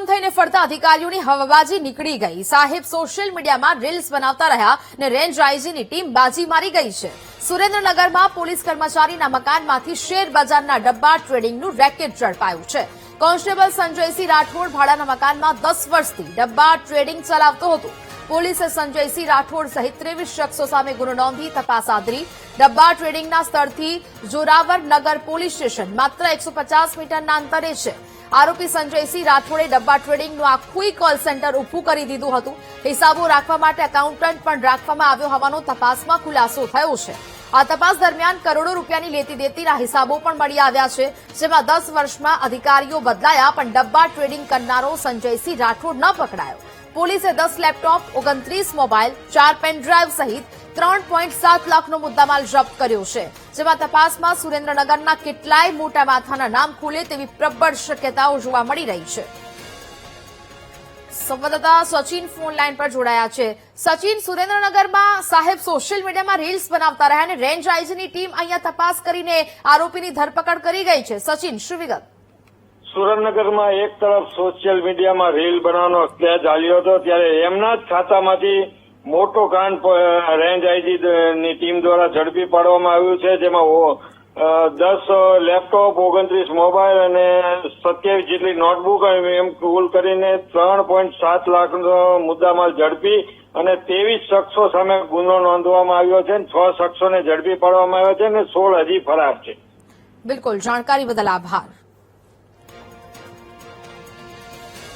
ગુમ થઈને ફરતા અધિકારીઓની હવાબાજી નીકળી ગઈ। સાહેબ સોશિયલ મીડિયામાં રીલ્સ બનાવતા રહ્યા ને રેન્જ આઈજીની ટીમ બાજી મારી ગઈ છે। સુરેન્દ્રનગરમાં પોલીસ કર્મચારીના મકાનમાંથી શેર બજારના ડબ્બા ટ્રેડિંગનું રેકેટ ઝડપાયું છે। કોન્સ્ટેબલ સંજયસિંહ રાઠોડ ભાડાના મકાનમાં 10 વર્ષથી ડબ્બા ટ્રેડિંગ ચલાવતો હતો। પોલીસે સંજયસિંહ રાઠોડ સહિત 23 શખ્સો સામે ગુનો નોંધી તપાસ આદરી। ડબ્બા ટ્રેડિંગના સ્થળથી જોરાવરનગર પોલીસ સ્ટેશન માત્ર 150 મીટરના અંતરે છે। આરોપી સંજયસિંહ રાઠોડે ડબ્બા ટ્રેડિંગનું આખું કોલ સેન્ટર ઉભું કરી દીધું હતું। હિસાબો રાખવા માટે એકાઉન્ટન્ટ પણ રાખવામાં આવ્યો હોવાનો તપાસમાં ખુલાસો થયો છે। આ તપાસ દરમિયાન કરોડો રૂપિયાની લેતી દેતીના હિસાબો પણ મળી આવ્યા છે, જેમાં 10 વર્ષમાં અધિકારીઓ બદલાયા પણ ડબ્બા ટ્રેડિંગ કરનારો સંજયસિંહ રાઠોડ ન પકડાયો। પોલીસે 10 લેપટોપ, 29 મોબાઈલ, 4 પેનડ્રાઈવ સહિત 3.7 લાખનો મુદ્દામાલ જપ્ત કર્યો છે, જેમાં તપાસમાં સુરેન્દ્રનગરના કેટલાય મોટા માથાના નામ ખુલે તેવી પ્રબળ શક્યતાઓ જોવા મળી રહી છે। સંવાદદાતા સચિન ફોન લાઈન પર જોડાયા છે। સચિન, સુરેન્દ્રનગરમાં સાહેબ સોશિયલ મીડિયામાં રીલ્સ બનાવતા રહ્યા અને રેન્જ આઈજીની ટીમ અહીંયા તપાસ કરીને આરોપીની ધરપકડ કરી ગઈ છે। સચિન, શું વિગત? સુરેન્દ્રનગરમાં એક તરફ સોશિયલ મીડિયામાં રીલ બનાવવાનો ક્રેઝ ચાલ્યો હતો, ત્યારે એમના જ ખાતામાંથી મોટો કાંડ રેન્જ આઈજીની ટીમ દ્વારા ઝડપી પાડવામાં આવ્યું છે, જેમાં 10 લેપટોપ, 29 મોબાઈલ અને 27 જેટલી નોટબુક એમ કુલ કરીને 3.7 લાખનો મુદ્દામાલ ઝડપી અને 23 શખ્સો સામે ગુનો નોંધવામાં આવ્યો છે। 6 શખ્સોને ઝડપી પાડવામાં આવ્યા છે અને 16 હજી ફરાર છે। બિલકુલ, જાણકારી બદલ આભાર।